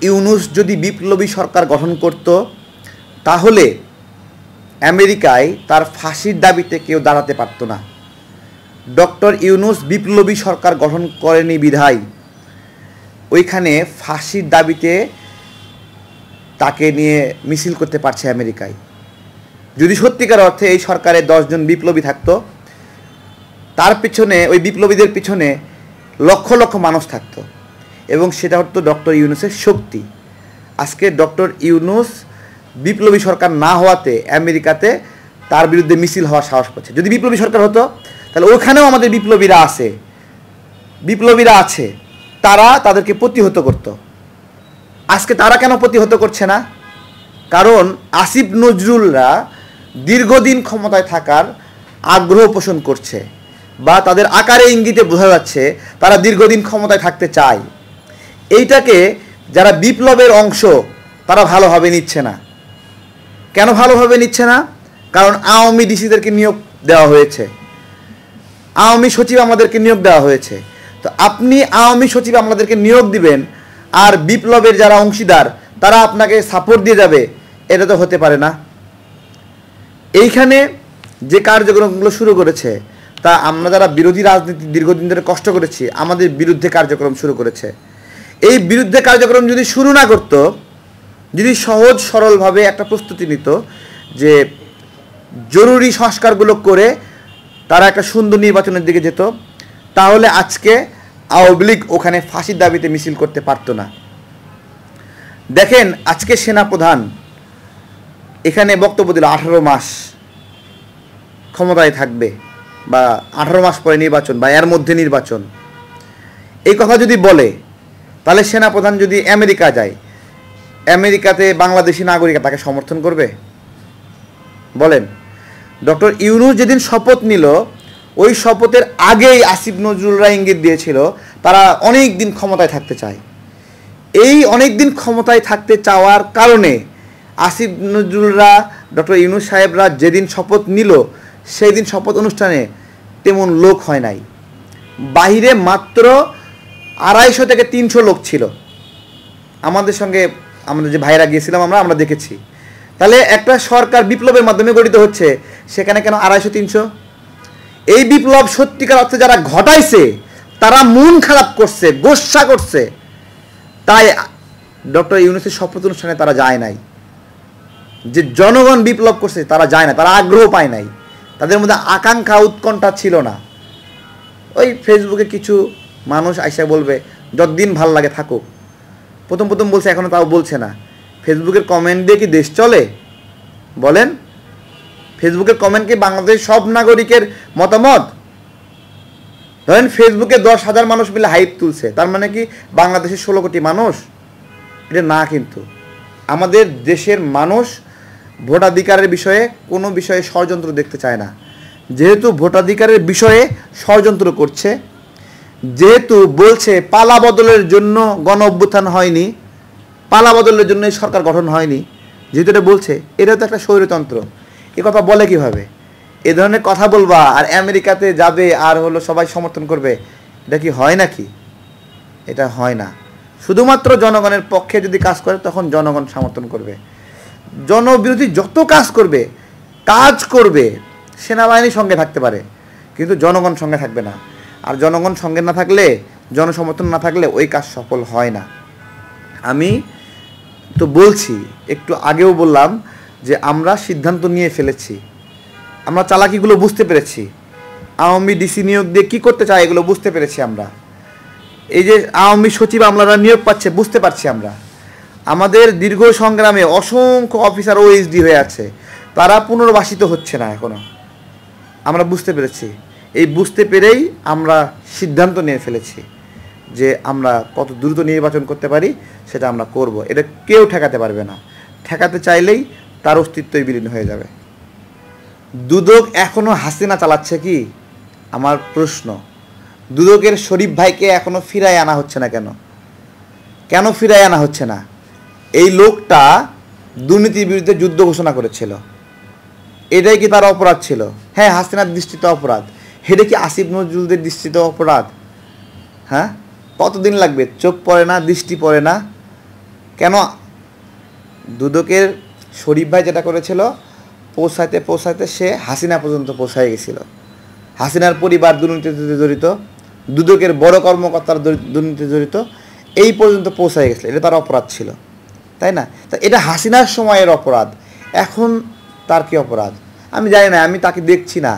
ইউনূস যদি বিপ্লবী সরকার গঠন করত তাহলে আমেরিকায় তার ফাঁসির দাবিতে কেউ দাঁড়াতে পারত না। ডক্টর ইউনূস বিপ্লবী সরকার গঠন করেনি বিধায় ওইখানে ফাঁসির দাবিতে তাকে নিয়ে মিছিল করতে পারছে আমেরিকায়। যদি সত্যিকার অর্থে এই সরকারে 10 জন বিপ্লবী থাকতো, তার পিছনে ওই বিপ্লবীদের পিছনে লক্ষ লক্ষ মানুষ থাকতো, এবং সেটা হতো ডক্টর ইউনূসের শক্তি। আজকে ডক্টর ইউনূস বিপ্লবী সরকার না হওয়াতে আমেরিকাতে তার বিরুদ্ধে মিছিল হওয়ার সাহস পাচ্ছে। যদি বিপ্লবী সরকার হতো তাহলে ওখানেও আমাদের বিপ্লবীরা আছে, তারা তাদেরকে প্রতিহত করত। আজকে তারা কেন প্রতিহত করছে না? কারণ আসিফ নজরুলরা দীর্ঘদিন ক্ষমতায় থাকার আগ্রহ পোষণ করছে, বা তাদের আকারে ইঙ্গিতে বোঝা যাচ্ছে তারা দীর্ঘদিন ক্ষমতায় থাকতে চায়। এইটাকে যারা বিপ্লবের অংশ তারা ভালোভাবে নিচ্ছে না। কেন ভালোভাবে নিচ্ছে না? কারণ আওয়ামী ডিসিদেরকে নিয়োগ দেওয়া হয়েছে, আওয়ামী সচিব আমাদেরকে নিয়োগ দেওয়া হয়েছে। তো আপনি আওয়ামী সচিব আমাদেরকে নিয়োগ দিবেন আর বিপ্লবের যারা অংশীদার তারা আপনাকে সাপোর্ট দিয়ে যাবে, এটা তো হতে পারে না। এইখানে যে কার্যক্রমগুলো শুরু করেছে তা আমরা যারা বিরোধী রাজনীতি দীর্ঘদিন ধরে কষ্ট করেছি, আমাদের বিরুদ্ধে কার্যক্রম শুরু করেছে। এই বিরুদ্ধে কার্যক্রম যদি শুরু না করত, যদি সহজ সরলভাবে একটা প্রস্তুতি নিত যে জরুরি সংস্কারগুলো করে তারা একটা সুন্দর নির্বাচনের দিকে যেত, তাহলে আজকে আওয়ামী লীগ ওখানে ফাঁসির দাবিতে মিছিল করতে পারতো না। দেখেন, আজকে সেনাপ্রধান এখানে বক্তব্য দিল 18 মাস ক্ষমতায় থাকবে, বা 18 মাস পরে নির্বাচন, বা এর মধ্যে নির্বাচন। এই কথা যদি বলে তাহলে সেনাপ্রধান যদি আমেরিকা যায়, আমেরিকাতে বাংলাদেশি নাগরিকরা তাকে সমর্থন করবে? বলেন। ডক্টর ইউনূস যেদিন শপথ নিল, ওই শপথের আগেই আসিফ নজরুলরা ইঙ্গিত দিয়েছিল তারা অনেক দিন ক্ষমতায় থাকতে চায়। এই অনেক দিন ক্ষমতায় থাকতে চাওয়ার কারণে আসিফ নজরুলরা, ডক্টর ইউনূস সাহেবরা যেদিন শপথ নিল সেই দিন শপথ অনুষ্ঠানে তেমন লোক হয় নাই। বাহিরে মাত্র 250 থেকে 300 লোক ছিল। আমাদের সঙ্গে আমাদের যে ভাইরা গিয়েছিলাম আমরা দেখেছি। তাহলে একটা সরকার বিপ্লবের মাধ্যমে গঠিত হচ্ছে, সেখানে কেন 250-300? এই বিপ্লব সত্যিকার অর্থে যারা ঘটাইছে তারা মন খারাপ করছে, গোসা করছে, তাই ডক্টর ইউনূসের শপথ অনুষ্ঠানে তারা যায় নাই। যে জনগণ বিপ্লব করছে তারা যায় না, তারা আগ্রহ পায় নাই, তাদের মধ্যে আকাঙ্ক্ষা উৎকণ্ঠা ছিল না। ওই ফেসবুকে কিছু মানুষ আইসা বলবে যতদিন ভাল লাগে থাকুক। প্রথম বলছে, এখনও তাও বলছে না। ফেসবুকের কমেন্ট দিয়ে কি দেশ চলে? বলেন। ফেসবুকের কমেন্ট কি বাংলাদেশের সব নাগরিকের মতামত? ধরেন ফেসবুকে 10,000 মানুষ মিলে হাইপ তুলছে, তার মানে কি বাংলাদেশের 16 কোটি মানুষ? এটা না। কিন্তু আমাদের দেশের মানুষ ভোটাধিকারের বিষয়ে কোনো বিষয়ে ষড়যন্ত্র দেখতে চায় না। যেহেতু ভোটাধিকারের বিষয়ে ষড়যন্ত্র করছে, যেহেতু বলছে পালা বদলের জন্য গণ অভ্যুত্থান হয়নি, পালা বদলের জন্য সরকার গঠন হয়নি, যেহেতু এটা বলছে, এটা তো একটা স্বৈরতন্ত্র। এ কথা বলে কিভাবে? এ ধরনের কথা বলবা আর আমেরিকাতে যাবে আর সবাই সমর্থন করবে, এটা কি হয় নাকি? এটা হয় না। শুধুমাত্র জনগণের পক্ষে যদি কাজ করে তখন জনগণ সমর্থন করবে। জনবিরোধী যত কাজ করবে সেনাবাহিনীর সঙ্গে থাকতে পারে, কিন্তু জনগণ সঙ্গে থাকবে না। আর জনগণ সঙ্গে না থাকলে, জনসমর্থন না থাকলে ওই কাজ সফল হয় না। আমি তো বলছি, একটু আগেও বললাম যে আমরা সিদ্ধান্ত নিয়ে ফেলেছি, আমরা চালাকিগুলো বুঝতে পেরেছি, আওয়ামী ডিসি নিয়োগ দিয়ে কী করতে চায় এগুলো বুঝতে পেরেছি আমরা। এই যে আওয়ামী সচিব আমরা নিয়োগ পাচ্ছে বুঝতে পারছি আমরা। আমাদের দীর্ঘ সংগ্রামে অসংখ্য অফিসার ওএসডি হয়ে আছে, তারা পুনর্বাসিত হচ্ছে না এখনও, আমরা বুঝতে পেরেছি। এই বুঝতে পেরেই আমরা সিদ্ধান্ত নিয়ে ফেলেছি যে আমরা কত দ্রুত নির্বাচন করতে পারি সেটা আমরা করব। এটা কেউ ঠেকাতে পারবে না। ঠেকাতে চাইলেই তার অস্তিত্বই বিলীন হয়ে যাবে। দুদক এখনও হাসিনা চালাচ্ছে কি? আমার প্রশ্ন। দুদকের শরীফ ভাইকে এখনও ফিরায় আনা হচ্ছে না কেন? কেন ফিরায় আনা হচ্ছে না? এই লোকটা দুর্নীতির বিরুদ্ধে যুদ্ধ ঘোষণা করেছিল, এটাই কি তার অপরাধ ছিল? হ্যাঁ, হাসিনার দৃষ্টিতে অপরাধ। এটা কি আসিফ নজরুলদের দৃষ্টিতে অপরাধ? হ্যাঁ, কতদিন লাগবে? চোখ পড়ে না, দৃষ্টি পড়ে না, কেন দুদকের শরীফ ভাই যেটা করেছিল, পৌঁছাইতে পৌঁছাইতে সে হাসিনা পর্যন্ত পৌঁছায় গেছিল। হাসিনার পরিবার দুর্নীতিতে জড়িত, দুদকের বড় কর্মকর্তার দুর্নীতিতে জড়িত, এই পর্যন্ত পৌঁছায় গেছিল। এটা তার অপরাধ ছিল, তাই না? তা এটা হাসিনার সময়ের অপরাধ, এখন তার কি অপরাধ আমি জানি না, আমি তাকে দেখছি না।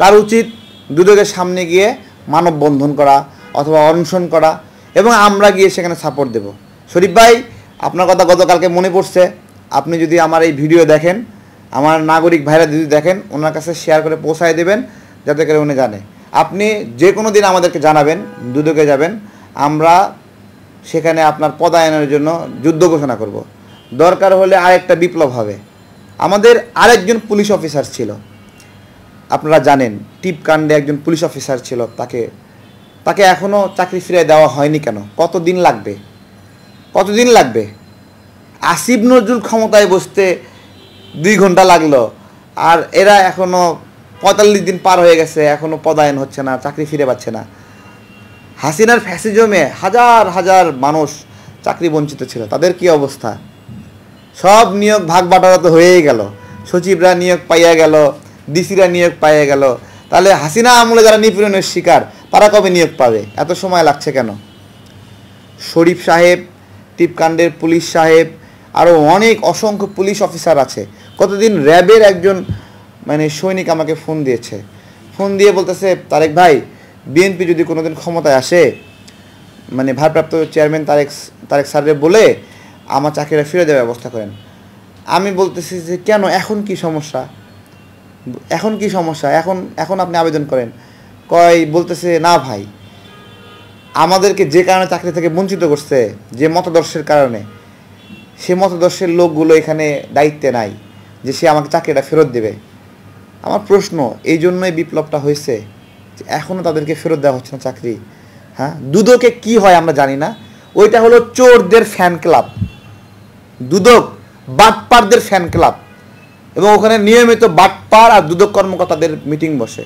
তার উচিত দুদকের সামনে গিয়ে মানববন্ধন করা অথবা অনশন করা, এবং আমরা গিয়ে সেখানে সাপোর্ট দেব। শরীফ ভাই, আপনার কথা গতকালকে মনে পড়ছে, আপনি যদি আমার এই ভিডিও দেখেন, আমার নাগরিক ভাইরা যদি দেখেন, ওনার কাছে শেয়ার করে পৌঁছায় দেবেন, যাতে করে উনি জানে। আপনি যে কোনো দিন আমাদেরকে জানাবেন, দুদকে যাবেন, আমরা সেখানে আপনার পদায়নের জন্য যুদ্ধ ঘোষণা করব। দরকার হলে আরেকটা বিপ্লব হবে। আমাদের আরেকজন পুলিশ অফিসার ছিল, আপনারা জানেন, টিপকাণ্ডে একজন পুলিশ অফিসার ছিল, তাকে এখনও চাকরি ফিরিয়ে দেওয়া হয়নি কেন? কতদিন লাগবে? আসিফ নজরুল ক্ষমতায় বসতে 2 ঘন্টা লাগলো, আর এরা এখনও 45 দিন পার হয়ে গেছে, এখনও পদায়ন হচ্ছে না, চাকরি ফিরে পাচ্ছে না। হাসিনার ফ্যাসিজমে হাজার হাজার মানুষ চাকরি বঞ্চিত ছিল, তাদের কি অবস্থা? সব নিয়োগ ভাগ বাটোয়ারা তো হয়েই গেল, সচিবরা নিয়োগ পাইয়া গেল, ডিসিরা নিয়োগ পাইয়া গেল। তাহলে হাসিনা আমলে যারা নিপীড়নের শিকার, তারা কবে নিয়োগ পাবে? এত সময় লাগছে কেন? শরীফ সাহেব, টিপকাণ্ডের পুলিশ সাহেব, আরও অনেক অসংখ্য পুলিশ অফিসার আছে। কতদিন র্যাবের একজন সৈনিক আমাকে ফোন দিয়ে বলতেছে, তারেক ভাই, বিএনপি যদি কোনোদিন ক্ষমতায় আসে, ভারপ্রাপ্ত চেয়ারম্যান তারেক স্যারের বলে আমার চাকরিটা ফিরে দেওয়ার ব্যবস্থা করেন। আমি বলতেছি যে কেন, এখন কি সমস্যা? এখন আপনি আবেদন করেন। বলতেছে না ভাই, আমাদেরকে যে কারণে চাকরি থেকে বঞ্চিত করছে, যে মতাদর্শের কারণে, সে মতাদর্শের লোকগুলো এখানে দায়িত্বে নাই যে সে আমাকে চাকরিটা ফেরত দেবে। আমার প্রশ্ন, এই জন্যই বিপ্লবটা হয়েছে যে এখনও তাদেরকে ফেরত দেওয়া হচ্ছে না চাকরি। হ্যাঁ, দুদকে কি হয় আমরা জানি না, ওইটা হলো চোরদের ফ্যান ক্লাব। দুদক বাটপারদের ফ্যান ক্লাব, এবং ওখানে নিয়মিত বাটপার আর দুদক কর্মকর্তাদের মিটিং বসে।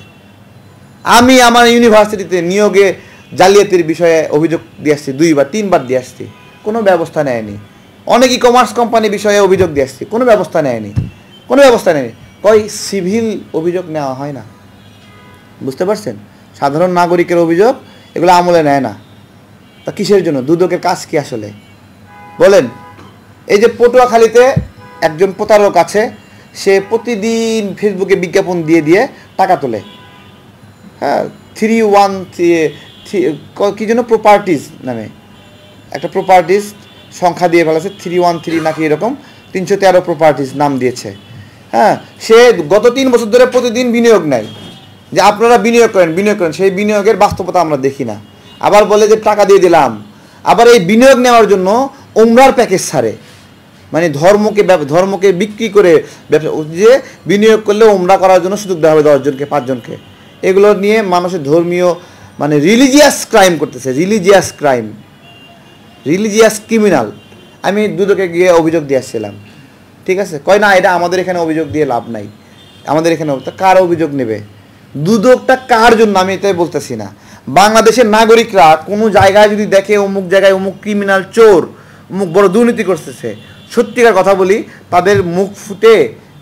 আমি আমার ইউনিভার্সিটিতে নিয়োগে জালিয়াতির বিষয়ে অভিযোগ দিয়ে আসছি, 2 বা 3 বার দিয়ে আসছি, কোনো ব্যবস্থা নেয়নি। অনেক কমার্স কোম্পানি বিষয়ে অভিযোগ দিয়ে আসছি, কোনো ব্যবস্থা নেয়নি। সিভিল অভিযোগ নেওয়া হয় না, বুঝতে পারছেন? সাধারণ নাগরিকের অভিযোগ এগুলো আমলে নেয় না। তা কিসের জন্য? দুদকের কাজ কি আসলে বলেন? এই যে পটুয়াখালীতে একজন প্রতারক আছে, সে প্রতিদিন ফেসবুকে বিজ্ঞাপন দিয়ে টাকা তোলে। হ্যাঁ, 313 কি যেন প্রপার্টিজ নামে একটা প্রপার্টিজ সংখ্যা দিয়ে ফেলেছে, 313 নাকি এরকম 313 প্রপার্টিজ নাম দিয়েছে। হ্যাঁ, সে গত 3 বছর ধরে প্রতিদিন বিনিয়োগ নেয়, যে আপনারা বিনিয়োগ করেন। সেই বিনিয়োগের বাস্তবতা আমরা দেখি না। আবার বলে যে টাকা দিয়ে দিলাম, আবার এই বিনিয়োগ নেওয়ার জন্য উমরার প্যাকেজ ছাড়ে, ধর্মকে বিক্রি করে ব্যবসা, যে বিনিয়োগ করলে উমরা করার জন্য সুযোগ দেওয়া হবে 10 জনকে 5 জনকে। এগুলো নিয়ে মানুষের ধর্মীয় রিলিজিয়াস ক্রাইম করতেছে, রিলিজিয়াস ক্রিমিনাল। আমি দুদকে গিয়ে অভিযোগ দিয়ে আসছিলাম, ঠিক আছে? না, এটা আমাদের এখানে অভিযোগ দিয়ে লাভ নাই, আমাদের এখানে কার অভিযোগ নেবে? দুদকটা কার জন্য আমি এটাই বলতেছি না। বাংলাদেশের নাগরিকরা কোনো জায়গায় যদি দেখে অমুক জায়গায় অমুক ক্রিমিনাল, চোর, অমুক বড় দুর্নীতি করতেছে, সত্যিকার কথা বলি, তাদের মুখ ফুটে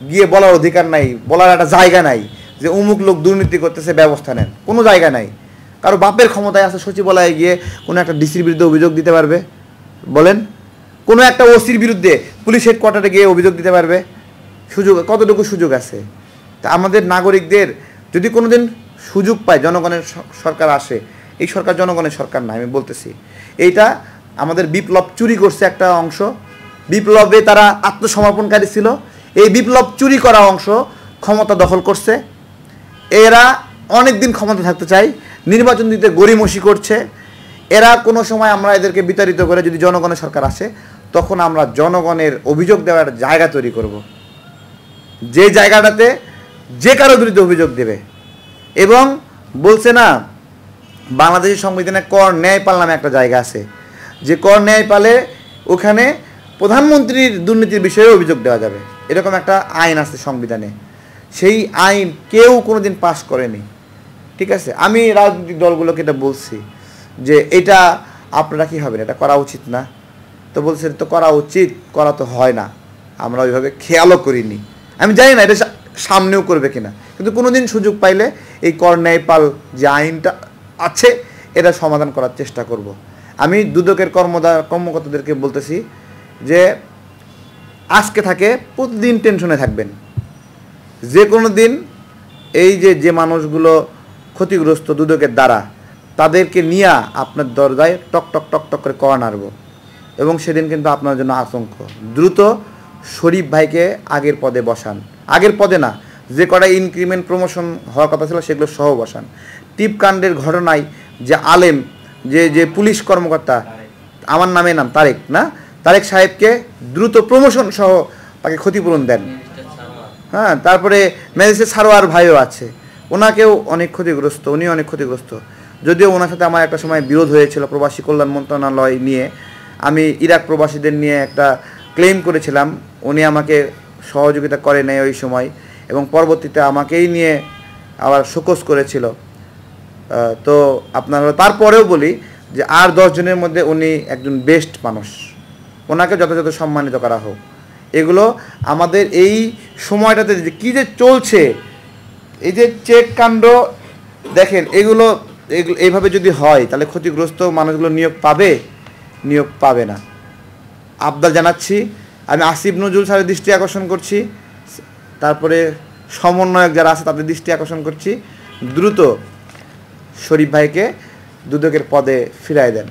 গিয়ে বলার অধিকার নাই, বলার একটা জায়গা নাই যে অমুক লোক দুর্নীতি করতেছে, ব্যবস্থা নেন। কোনো জায়গা নাই। কারো বাপের ক্ষমতায় আছে সচিবালয়ে গিয়ে কোনো একটা ডিসির বিরুদ্ধে অভিযোগ দিতে পারবে? বলেন, কোনো একটা ওসির বিরুদ্ধে পুলিশ হেডকোয়ার্টারে গিয়ে অভিযোগ দিতে পারবে? কতটুকু সুযোগ আছে? তা আমাদের নাগরিকদের যদি কোনো দিন সুযোগ পায়, জনগণের সরকার আসে, এই সরকার জনগণের সরকার না, আমি বলতেছি। এইটা আমাদের বিপ্লব চুরি করছে একটা অংশ, বিপ্লবে তারা আত্মসমর্পণকারী ছিল, এই বিপ্লব চুরি করা অংশ ক্ষমতা দখল করছে। এরা অনেক দিন ক্ষমতা থাকতে চায়, নির্বাচন দিতে গড়িমসি করছে। এরা কোনো সময় আমরা এদেরকে বিতাড়িত করে, যদি জনগণের সরকার আসে, তখন আমরা জনগণের অভিযোগ দেওয়ার জায়গা তৈরি করব, যে জায়গাটাতে যে কারো বিরুদ্ধে অভিযোগ দেবে। এবং বলছে না, বাংলাদেশের সংবিধানে কর ন্যায়পাল নামে একটা জায়গা আছে, যে কর ন্যায়পালে ওখানে প্রধানমন্ত্রীর দুর্নীতির বিষয়ে অভিযোগ দেওয়া যাবে, এরকম একটা আইন আছে সংবিধানে। সেই আইন কেউ কোনোদিন পাস করেনি, ঠিক আছে? আমি রাজনৈতিক দলগুলোকে এটা বলছি যে এটা আপনারা কি হবেন, এটা করা উচিত না। তো বলছে তো করা উচিত, করা তো হয় না, আমরা ওইভাবে খেয়ালও করিনি। আমি জানি না এটা সামনেও করবে কিনা, কিন্তু কোনো দিন সুযোগ পাইলে এই কর ন্যায়পাল যে আইনটা আছে এটা সমাধান করার চেষ্টা করব। আমি দুদকের কর্মকর্তাদেরকে বলতেছি যে আজকে থাকে প্রতিদিন টেনশনে থাকবেন, যে কোনো দিন এই যে মানুষগুলো ক্ষতিগ্রস্ত দুদকের দ্বারা তাদেরকে নিয়ে আপনার দরজায় টক টক টক টক করে করা নাড়ব, এবং সেদিন কিন্তু আপনার জন্য আতঙ্ক। দ্রুত শরীফ ভাইকে আগের পদে বসান, আগের পদে না, যে কটা ইনক্রিমেন্ট প্রমোশন হওয়ার কথা ছিল সেগুলো সহ বসান। টিপকাণ্ডের ঘটনায় যে আলেম যে পুলিশ কর্মকর্তা, আমার নাম তারেক না, তারেক সাহেবকে দ্রুত প্রমোশন সহ তাকে ক্ষতিপূরণ দেন। হ্যাঁ, তারপরে ম্যাজিস্ট্রেট সারোয়ার ভাইও আছে, ওনাকেও অনেক ক্ষতিগ্রস্ত, উনিও অনেক ক্ষতিগ্রস্ত। যদিও ওনার সাথে আমার একটা সময় বিরোধ হয়েছিল প্রবাসী কল্যাণ মন্ত্রণালয় নিয়ে, আমি ইরাক প্রবাসীদের নিয়ে একটা ক্লেম করেছিলাম, উনি আমাকে সহযোগিতা করে নেয় ওই সময়, এবং পরবর্তীতে আমাকেই নিয়ে আবার শোকজ করেছিল। তো আপনারা তারপরেও বলি যে আর 10 জনের মধ্যে উনি একজন বেস্ট মানুষ, ওনাকে যথাযথ সম্মানিত করা হোক। এগুলো আমাদের এই সময়টাতে কী যে চলছে, এই যে চেক কাণ্ড দেখেন, এগুলো এইভাবে যদি হয় তাহলে ক্ষতিগ্রস্ত মানুষগুলো নিয়োগ পাবে না। আবদার জানাচ্ছি, আমি আসিফ নজরুল স্যারের দৃষ্টি আকর্ষণ করছি, তারপরে সমন্বয়ক যারা আছে তাদের দৃষ্টি আকর্ষণ করছি, দ্রুত শরীফ ভাইকে দুদকের পদে ফিরায় দেন।